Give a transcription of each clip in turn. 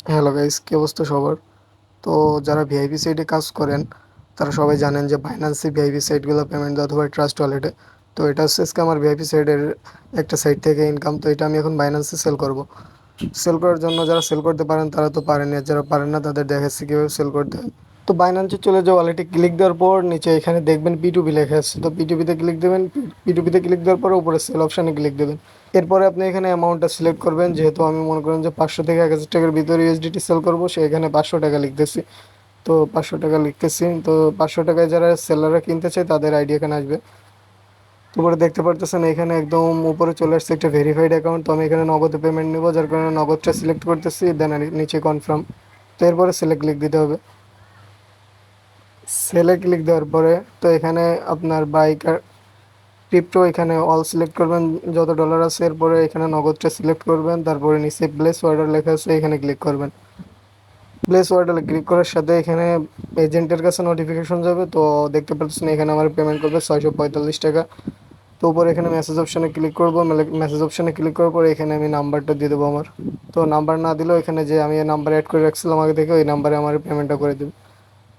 Hello guys, কি অবস্থা সবার? তো যারা ভিআইপি সাইটে কাজ করেন তারা সবাই জানেন যে বাইন্যান্সে ভিআইপি সাইটগুলো পেমেন্ট দেওয়া অথবা ট্রাস্ট ওয়ালেটে। তো এটা হচ্ছে আজকে আমার ভিআইপি সাইটের একটা সাইট থেকে ইনকাম। তো এটা আমি এখন বাইন্যান্সে সেল করব। সেল করার জন্য যারা সেল করতে পারেন তারা তো পারেন, আর যারা পারেন না তাদের দেখাচ্ছি কীভাবে সেল করতে হয়। তো বাইন্যান্সে চলে যাও, ওয়ালেটে ক্লিক দেওয়ার পর নিচে এখানে দেখবেন P2P লেখা আছে। তো P2Pতে ক্লিক দেবেন। P2Pতে ক্লিক দেওয়ার পরে উপরে সেল অপশানে ক্লিক দেবেন। এরপরে আপনি এখানে অ্যামাউন্টটা সিলেক্ট করবেন। যেহেতু আমি মনে করেন যে 500 থেকে 1000 টাকার ভিতরে ইউএসডিটি সেল করবো, সে এখানে 500 টাকা লিখতেছি। তো 500 টাকা লিখতেছি। তো 500 টাকায় যারা সেলাররা কিনতে চায় তাদের আইডি এখানে আসবে। উপরে দেখতে পারতেছেন এখানে একদম উপরে চলে আসছে একটা ভেরিফাইড অ্যাকাউন্ট। তো আমি এখানে নগদে পেমেন্ট নেবো, যার কারণে নগদটা সিলেক্ট করতেছি, দেন নিচে কনফার্ম। তো এরপরে সেলে ক্লিক দিতে হবে। সেলে ক্লিক দেওয়ার পরে তো এখানে আপনার বাইক আর ক্রিপ্টো এখানে অল সিলেক্ট করবেন, যত ডলার আছে। এরপরে এখানে নগদটা সিলেক্ট করবেন, তারপরে নিচে প্লেস অর্ডার লেখা আছে, এখানে ক্লিক করবেন। প্লেস অর্ডারে ক্লিক করার সাথে এখানে এজেন্টের কাছে নোটিফিকেশন যাবে। তো দেখতে পাচ্ছেন এখানে আমার পেমেন্ট করবে 645 টাকা। তো উপরে এখানে মেসেজ অপশানে ক্লিক করবো। মেসেজ অপশানে ক্লিক করার পরে এখানে আমি নাম্বারটা দিয়ে দেবো আমার। তো নাম্বার না দিলেও এখানে যে আমি নাম্বার অ্যাড করে রাখছিলাম আগে থেকে, ওই নাম্বারে আমার পেমেন্টটা করে দেবে।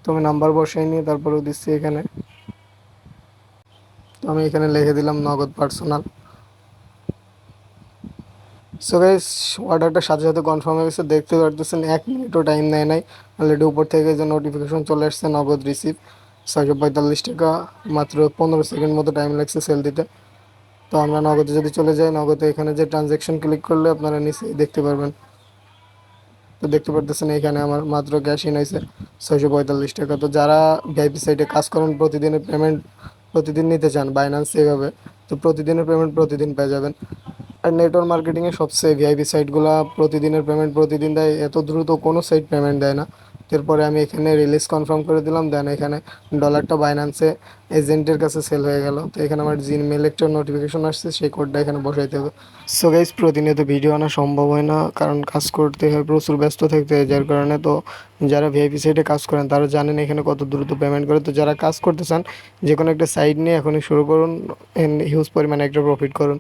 তো আমি নাম্বার বসাই নিয়ে তারপরেও দিচ্ছি এখানে। তো আমি এখানে লিখে দিলাম নগদ পার্সোনাল। সো গাইস, অর্ডারটা সাথে সাথে কনফার্ম হয়ে গেছে, দেখতে পারতেছেন 1 মিনিটও টাইম নেয় নাই। অলরেডি উপর থেকে যে নোটিফিকেশন চলে আসছে নগদ রিসিভ 645 টাকা। মাত্র 15 সেকেন্ড মতো টাইম লাগছে সেল দিতে। তো আমরা নগদে যদি চলে যাই, নগদে এখানে যে ট্রানজ্যাকশন ক্লিক করলে আপনারা নিচে দেখতে পারবেন। তো দেখতে পারতেছেন এখানে আমার মাত্র ক্যাশ ইন হয়েছে 645 টাকা। তো যারা ভিআইপি সাইটে কাজ করেন, প্রতিদিনের পেমেন্ট প্রতিদিন নিতে চান বাইন্যান্স এভাবে, তো প্রতিদিনের পেমেন্ট প্রতিদিন পেয়ে যাবেন। আর নেটওয়ার্ক মার্কেটিংয়ে সবচেয়ে ভিআইপি সাইটগুলো প্রতিদিনের পেমেন্ট প্রতিদিন দেয়, এত দ্রুত কোনো সাইট পেমেন্ট দেয় না। এরপরে আমি এখানে রিলিজ কনফার্ম করে দিলাম, দেন এখানে ডলারটা বাইন্যান্সে এজেন্টের কাছে সেল হয়ে গেল। তো এখানে আমার জিমেইল একটা নোটিফিকেশন আসছে, সেই কোডটা এখানে বসাইতে হবে। সো গাইস, প্রতিনিয়ত ভিডিও আনা সম্ভব হয় না, কারণ কাজ করতে হয়, প্রচুর ব্যস্ত থাকতে হয়, যার কারণে। তো যারা ভিআইপি সাইটে কাজ করেন তারা জানেন এখানে কত দ্রুত পেমেন্ট করে। তো যারা কাজ করতে চান, যে কোনো একটা সাইট নিয়ে এখনই শুরু করুন, হিউজ পরিমাণে একটা প্রফিট করুন।